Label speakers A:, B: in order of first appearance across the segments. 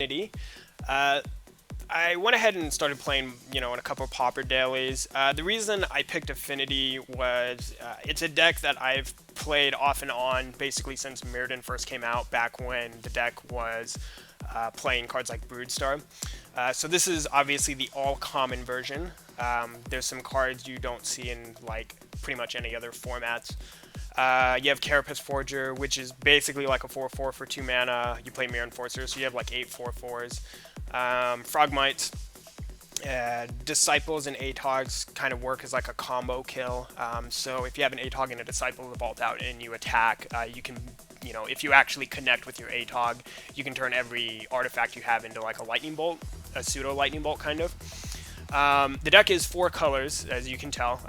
A: Infinity. Uh, I went ahead and started playing, in a couple of Pauper dailies. The reason I picked Affinity was it's a deck that I've played off and on basically since Mirrodin first came out, back when the deck was playing cards like Broodstar. So this is obviously the all-common version. There's some cards you don't see in like pretty much any other formats. You have Carapace Forger, which is basically like a 4/4 for 2 mana. You play Mirror Enforcer, so you have like 8 4/4s. Frogmites, Disciples, and Atogs kind of work as like a combo kill. So if you have an Atog and a Disciple that vault out and you attack, you can, if you actually connect with your Atog, you can turn every artifact you have into like a Lightning Bolt, a pseudo Lightning Bolt kind of. The deck is 4 colors, as you can tell.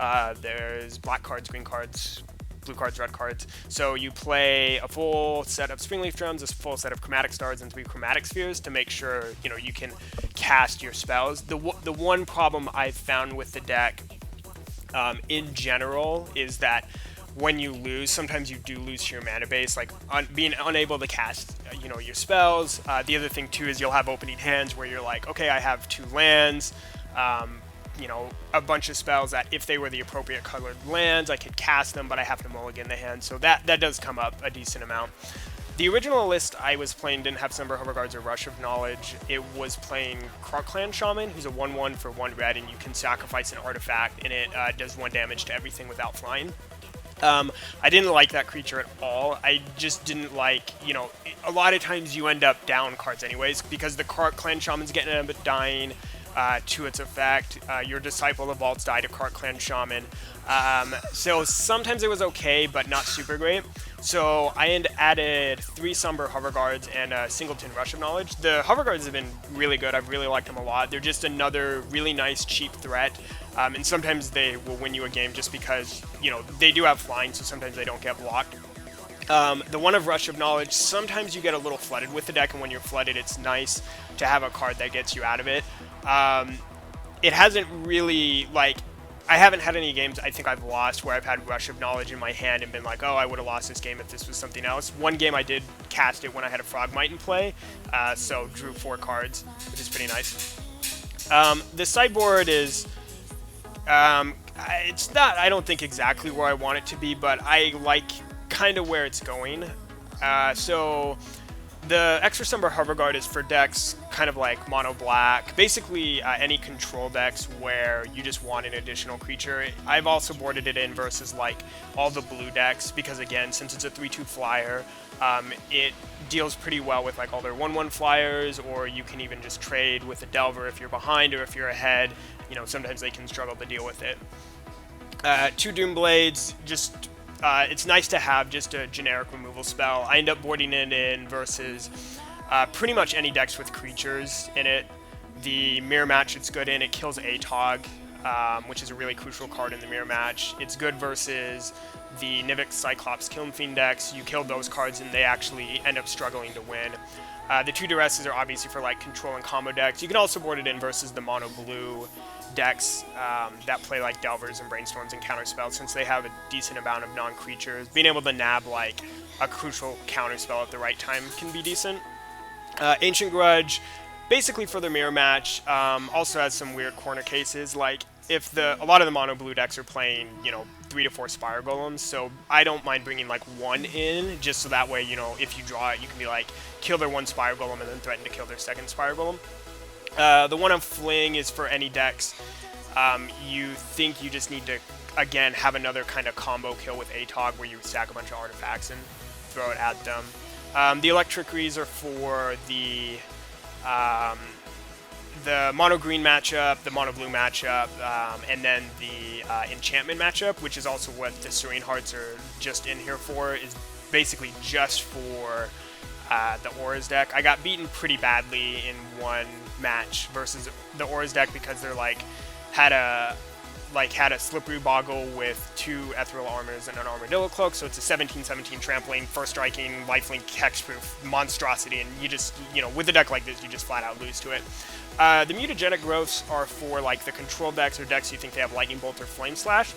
A: There's black cards, green cards, blue cards, red cards. So you play a full set of Springleaf Drums, a full set of Chromatic Stars, and 3 Chromatic Spheres to make sure you can cast your spells. The one problem I've found with the deck, in general, is that when you lose, sometimes you do lose to your mana base, like being unable to cast, your spells. The other thing too is you'll have opening hands where you're like, okay, I have 2 lands. A bunch of spells that if they were the appropriate colored lands, I could cast them, but I have to mulligan the hand. So that does come up a decent amount. The original list I was playing didn't have Slumber Hover Guards or Rush of Knowledge. It was playing Clan Shaman, who's a 1/1 for 1 red, and you can sacrifice an artifact, and it does 1 damage to everything without flying. I didn't like that creature at all. I just didn't like, a lot of times you end up down cards anyways, because the Clan Shaman's getting a bit dying. To its effect. Your Disciple of Vaults died to Clan Shaman. So sometimes it was okay, but not super great. So I added 3 Somber Hover Guards and a Singleton Rush of Knowledge. The Hover Guards have been really good. I've really liked them a lot. They're just another really nice, cheap threat. And sometimes they will win you a game just because, they do have flying, so sometimes they don't get blocked. The one of Rush of Knowledge, sometimes you get a little flooded with the deck, and when you're flooded, it's nice to have a card that gets you out of it. It hasn't really, I haven't had any games I think I've lost where I've had Rush of Knowledge in my hand and been like, oh, I would have lost this game if this was something else. One game I did cast it when I had a Frogmite in play, so drew 4 cards, which is pretty nice. The sideboard is, it's not, I don't think, exactly where I want it to be, but I like kind of where it's going. So the Extra Somber Hover Guard is for decks kind of like mono black, basically any control decks where you just want an additional creature. I've also boarded it in versus like all the blue decks because, again, since it's a 3/2 flyer, it deals pretty well with like all their 1/1 flyers, or you can even just trade with a Delver if you're behind or if you're ahead. Sometimes they can struggle to deal with it. 2 Doomblades, just it's nice to have just a generic removal spell. I end up boarding it in versus pretty much any decks with creatures in it. The mirror match it's good in. It kills Atog, which is a really crucial card in the mirror match. It's good versus the Nivix, Cyclops, Kiln Fiend decks. You kill those cards and they actually end up struggling to win. The 2 Duresses are obviously for like control and combo decks. You can also board it in versus the mono blue decks that play like Delvers and Brainstorms and counterspells, since they have a decent amount of non-creatures. Being able to nab like a crucial counterspell at the right time can be decent. Ancient Grudge, basically for the mirror match, also has some weird corner cases. Like if a lot of the mono blue decks are playing, 3 to 4 Spire Golems, so I don't mind bringing like 1 in, just so that way, if you draw it, you can be like, kill their 1 Spire Golem and then threaten to kill their 2nd Spire Golem. The one on Fling is for any decks. You think you just need to, again, have another kind of combo kill with Atog where you stack a bunch of artifacts and throw it at them. The Electricries are for the mono green matchup, the mono blue matchup, and then the enchantment matchup, which is also what the Serene Hearts are just in here for, is basically just for the Auras deck. I got beaten pretty badly in one match versus the Auras deck because they're had a Slippery Boggle with 2 Ethereal Armors and an Armadillo Cloak, so it's a 17/17 trampling, first striking, lifelink, hexproof monstrosity, and you just, with a deck like this, you just flat out lose to it. The Mutagenic Growths are for like the control decks or decks you think they have Lightning Bolt or Flame Slash.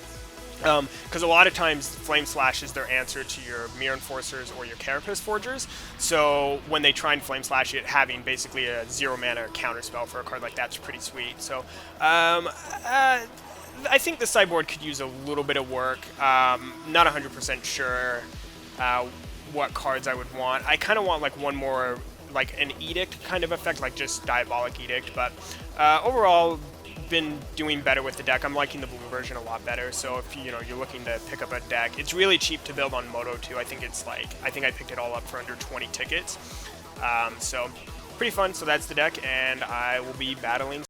A: Because a lot of times Flame Slash is their answer to your Mirror Enforcers or your Carapace Forgers. So when they try and Flame Slash it, having basically a 0 mana counterspell for a card like that's pretty sweet. So I think the sideboard could use a little bit of work. Not 100% sure what cards I would want. I kind of want like one more, like an Edict kind of effect, like just Diabolic Edict. But overall, been doing better with the deck. I'm liking the blue version a lot better. So if you're looking to pick up a deck, it's really cheap to build on Moto too. I think I picked it all up for under 20 tickets. So pretty fun. So that's the deck, and I will be battling